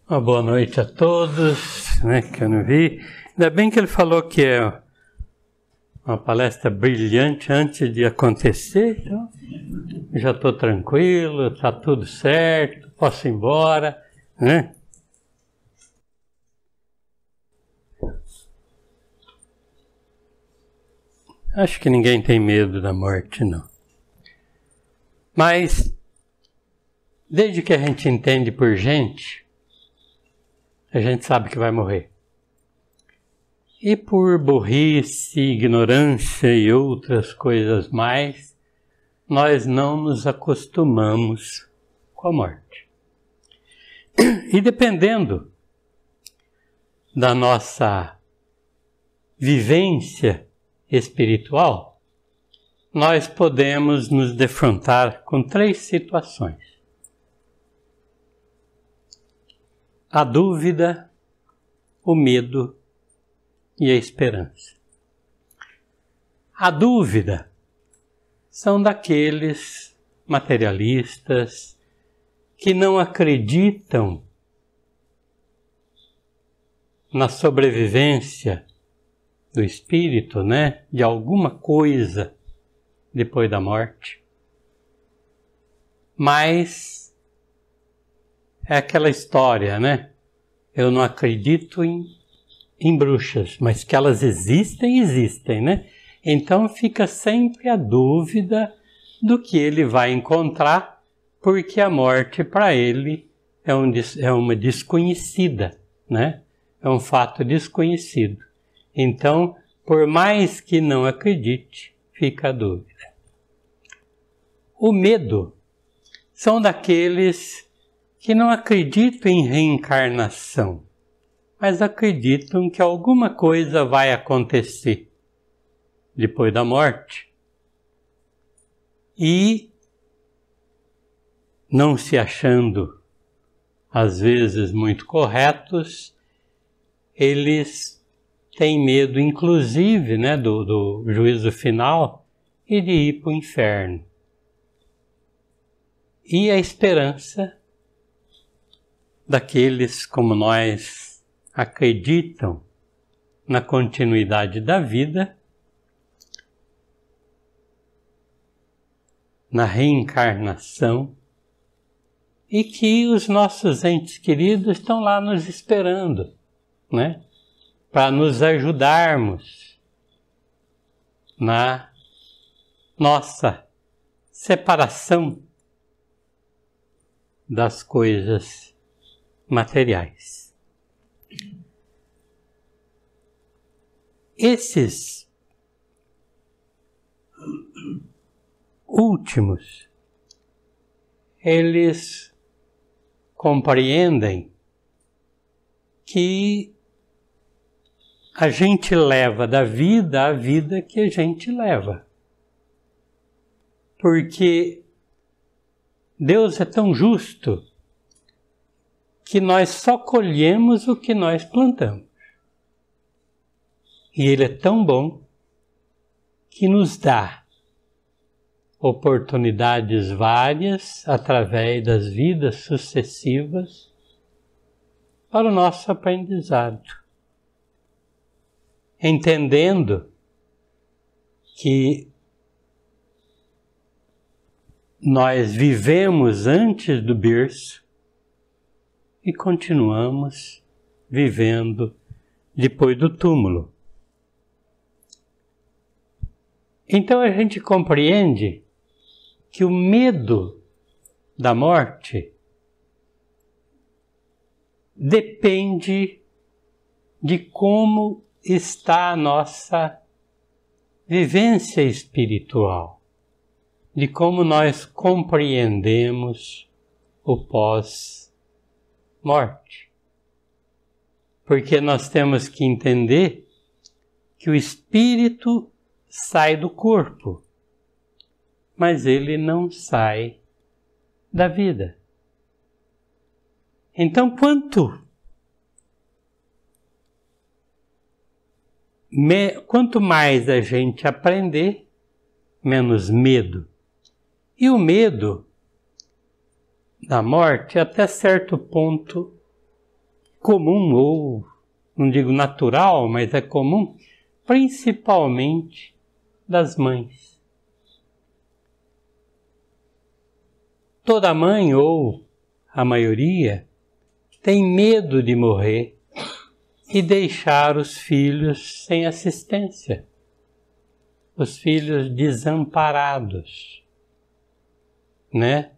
Uma boa noite a todos, né, que eu não vi. Ainda bem que ele falou que é uma palestra brilhante antes de acontecer, então já estou tranquilo, está tudo certo, posso ir embora, né? Acho que ninguém tem medo da morte, não. Mas, desde que a gente entende por gente, a gente sabe que vai morrer. E por burrice, ignorância e outras coisas mais, nós não nos acostumamos com a morte. E dependendo da nossa vivência espiritual, nós podemos nos defrontar com 3 situações: a dúvida, o medo e a esperança. A dúvida são daqueles materialistas que não acreditam na sobrevivência do espírito, né, de alguma coisa depois da morte. Mas é aquela história, né? Eu não acredito em bruxas, mas que elas existem, né? Então fica sempre a dúvida do que ele vai encontrar, porque a morte para ele é uma desconhecida, né? É um fato desconhecido. Então, por mais que não acredite, fica a dúvida. O medo são daqueles que não acreditam em reencarnação, mas acreditam que alguma coisa vai acontecer depois da morte. E, não se achando, às vezes, muito corretos, eles têm medo, inclusive, né, do juízo final e de ir para o inferno. E a esperança daqueles como nós acreditam na continuidade da vida, na reencarnação, e que os nossos entes queridos estão lá nos esperando, né? Para nos ajudarmos na nossa separação das coisas materiais. Esses últimos, eles compreendem que a gente leva da vida a vida que a gente leva. Porque Deus é tão justo que nós só colhemos o que nós plantamos. E Ele é tão bom que nos dá oportunidades várias através das vidas sucessivas para o nosso aprendizado. Entendendo que nós vivemos antes do berço e continuamos vivendo depois do túmulo. Então a gente compreende que o medo da morte depende de como está a nossa vivência espiritual, de como nós compreendemos o pós-morte. Porque nós temos que entender que o espírito sai do corpo, mas ele não sai da vida. Então, quanto mais a gente aprender, menos medo. E o medo da morte, até certo ponto, comum, ou não digo natural, mas é comum, principalmente das mães. Toda mãe, ou a maioria, tem medo de morrer e deixar os filhos sem assistência, os filhos desamparados, né?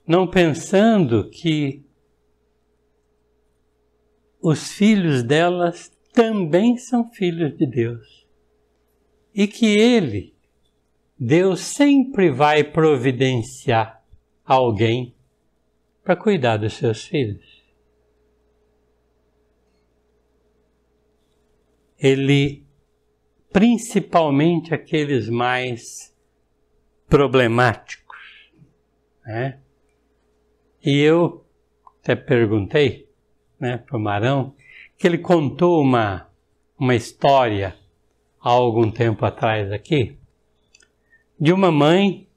Não pensando que os filhos delas também são filhos de Deus e que Ele, Deus, sempre vai providenciar alguém para cuidar dos seus filhos. Ele, principalmente aqueles mais problemáticos, né? E eu até perguntei, né, para o Marão, que ele contou uma história há algum tempo atrás aqui, de uma mãe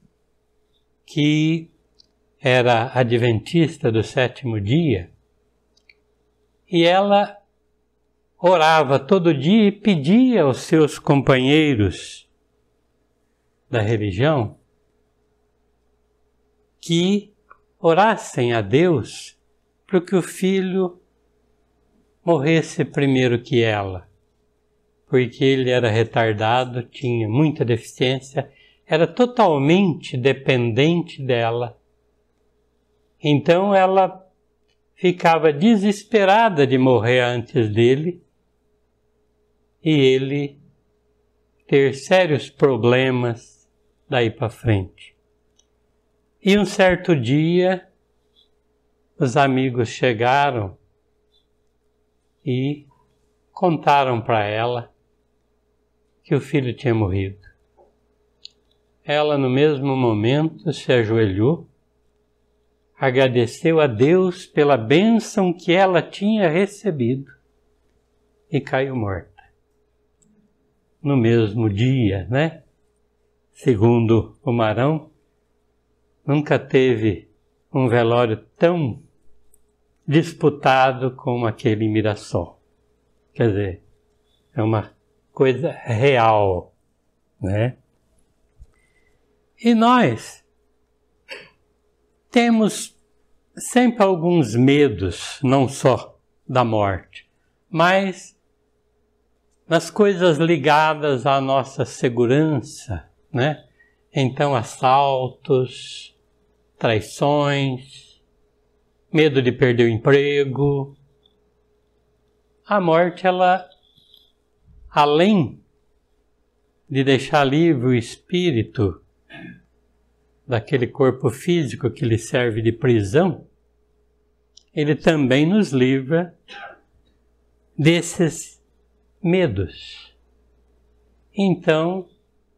que era adventista do sétimo dia, e ela orava todo dia e pedia aos seus companheiros da religião que orassem a Deus para que o filho morresse primeiro que ela, porque ele era retardado, tinha muita deficiência, era totalmente dependente dela. Então ela ficava desesperada de morrer antes dele e ele ter sérios problemas daí para frente. E um certo dia, os amigos chegaram e contaram para ela que o filho tinha morrido. Ela, no mesmo momento, se ajoelhou, agradeceu a Deus pela bênção que ela tinha recebido e caiu morta. No mesmo dia, né? Segundo o Marão, nunca teve um velório tão disputado como aquele em Mirassol. Quer dizer, é uma coisa real, né? E nós temos sempre alguns medos, não só da morte, mas nas coisas ligadas à nossa segurança, né? Então, assaltos, traições, medo de perder o emprego. A morte, ela, além de deixar livre o espírito daquele corpo físico que lhe serve de prisão, ele também nos livra desses medos. Então,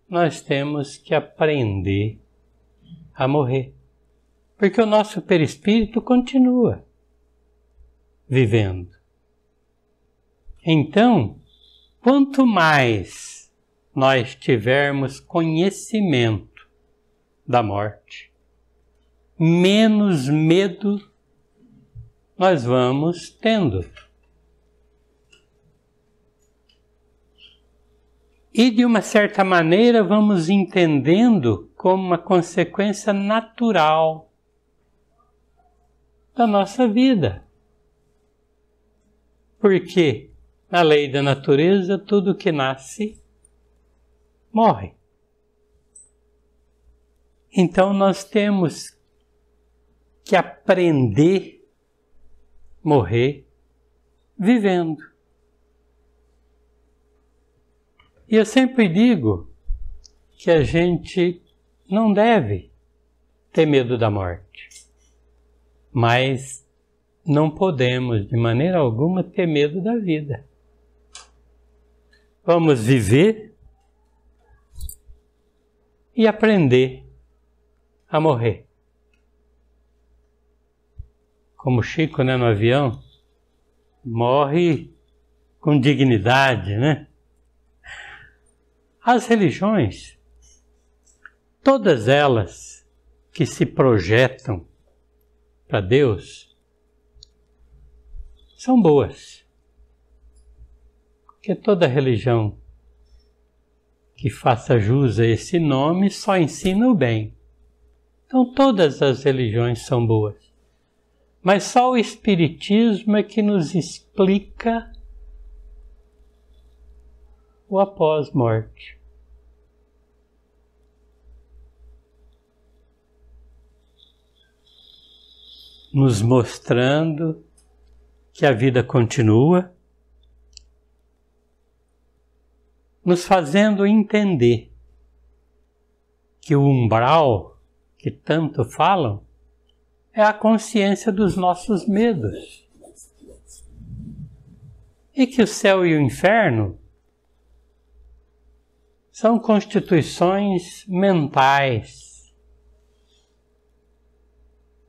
nós temos que aprender a morrer, porque o nosso perispírito continua vivendo. Então, quanto mais nós tivermos conhecimento da morte, menos medo nós vamos tendo. E de uma certa maneira vamos entendendo como uma consequência natural da nossa vida. Porque na lei da natureza tudo que nasce morre. Então nós temos que aprender a morrer vivendo. E eu sempre digo que a gente não deve ter medo da morte, mas não podemos de maneira alguma ter medo da vida. Vamos viver e aprender a morrer. Como Chico, né, no avião, morre com dignidade, né? As religiões, todas elas que se projetam para Deus, são boas. Porque toda religião que faça jus a esse nome só ensina o bem. Então todas as religiões são boas. Mas só o Espiritismo é que nos explica o após-morte. Nos mostrando que a vida continua, nos fazendo entender que o umbral que tanto falam é a consciência dos nossos medos. E que o céu e o inferno são constituições mentais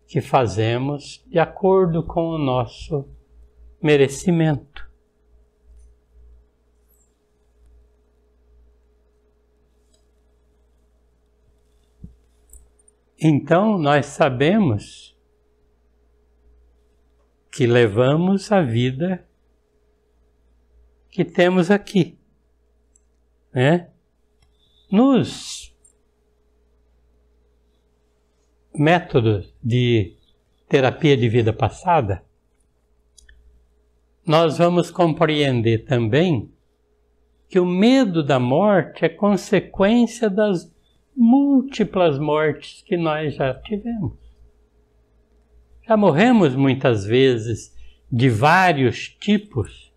que fazemos de acordo com o nosso merecimento. Então nós sabemos que levamos a vida que temos aqui, né? Nos métodos de terapia de vida passada, nós vamos compreender também que o medo da morte é consequência das múltiplas mortes que nós já tivemos. Já morremos muitas vezes de vários tipos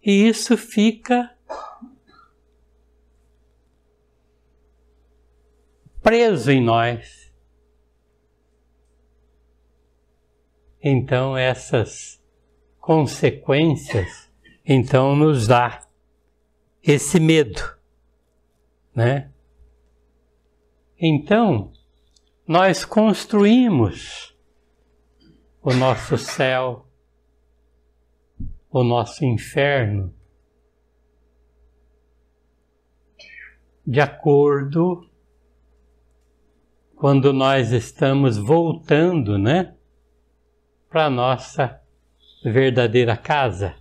e isso fica preso em nós. Então essas consequências então nos dá esse medo, né? Então nós construímos o nosso céu, o nosso inferno, de acordo quando nós estamos voltando, né, para a nossa verdadeira casa,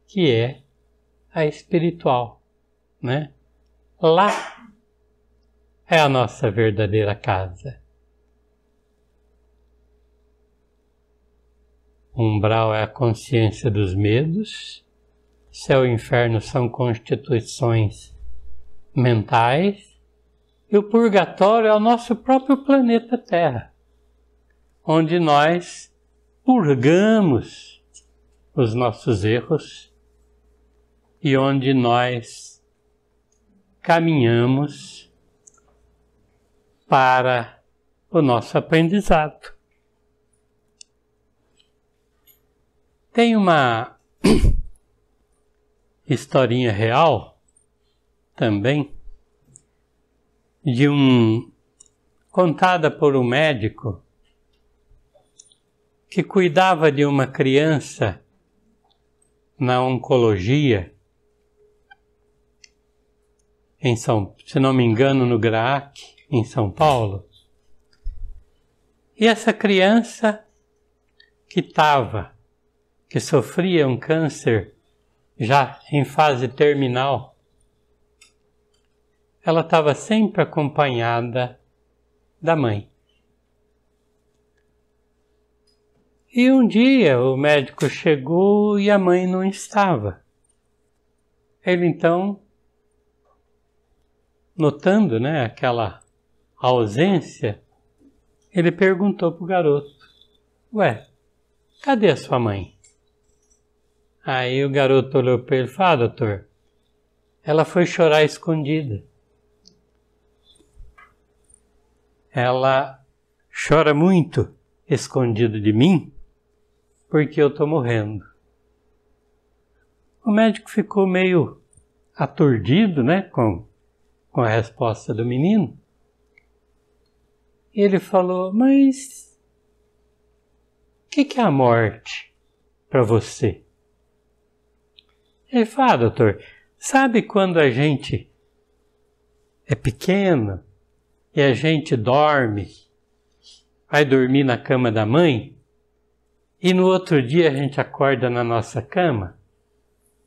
que é a espiritual, né? Lá é a nossa verdadeira casa. O umbral é a consciência dos medos, céu e inferno são constituições mentais, e o purgatório é o nosso próprio planeta Terra, onde nós purgamos os nossos erros e onde nós caminhamos para o nosso aprendizado. Tem uma historinha real também contada por um médico que cuidava de uma criança na oncologia se não me engano, no GRAAC, em São Paulo. E essa criança que sofria um câncer já em fase terminal, ela estava sempre acompanhada da mãe. E um dia o médico chegou e a mãe não estava. Ele então, notando, né, aquela ausência, ele perguntou para o garoto: ué, cadê a sua mãe? Aí o garoto olhou para ele e falou: ah, doutor, ela foi chorar escondida. Ela chora muito escondido de mim porque eu estou morrendo. O médico ficou meio aturdido, né, com a resposta do menino. E ele falou: mas o que é a morte para você? Ele falou: ah, doutor, sabe quando a gente é pequeno e a gente dorme, vai dormir na cama da mãe, e no outro dia a gente acorda na nossa cama,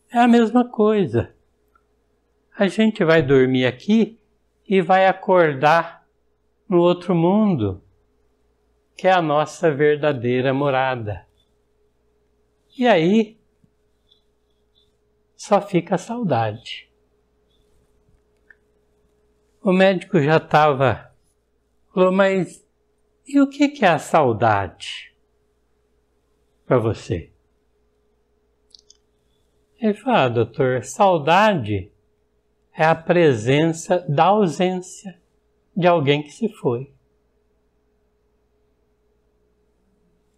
é a mesma coisa. A gente vai dormir aqui e vai acordar no outro mundo, que é a nossa verdadeira morada. E aí, só fica a saudade. O médico já falou, mas e o que é a saudade para você? Ele falou, doutor, saudade é a presença da ausência de alguém que se foi.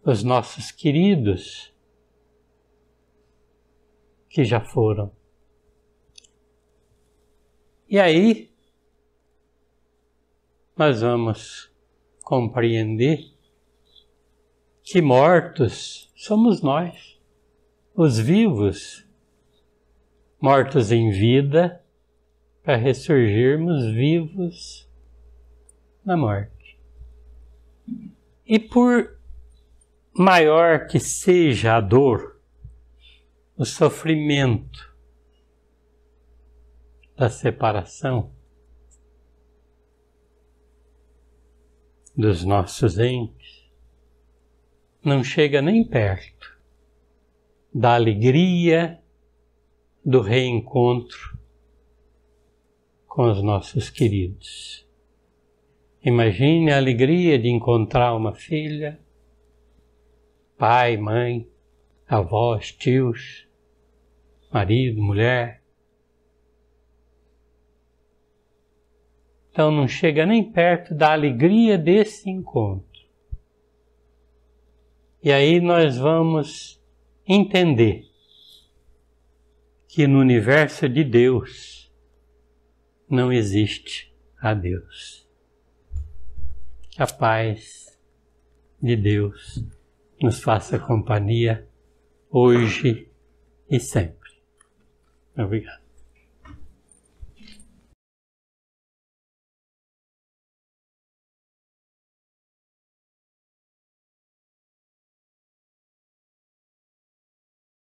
Os nossos queridos que já foram. E aí, nós vamos compreender que mortos somos nós, os vivos, mortos em vida, para ressurgirmos vivos na morte. E por maior que seja a dor, o sofrimento da separação dos nossos entes, não chega nem perto da alegria do reencontro com os nossos queridos. Imagine a alegria de encontrar uma filha, pai, mãe, avós, tios, marido, mulher. Então não chega nem perto da alegria desse encontro. E aí nós vamos entender que no universo de Deus não existe a Deus. Que a paz de Deus nos faça companhia hoje e sempre. Obrigado.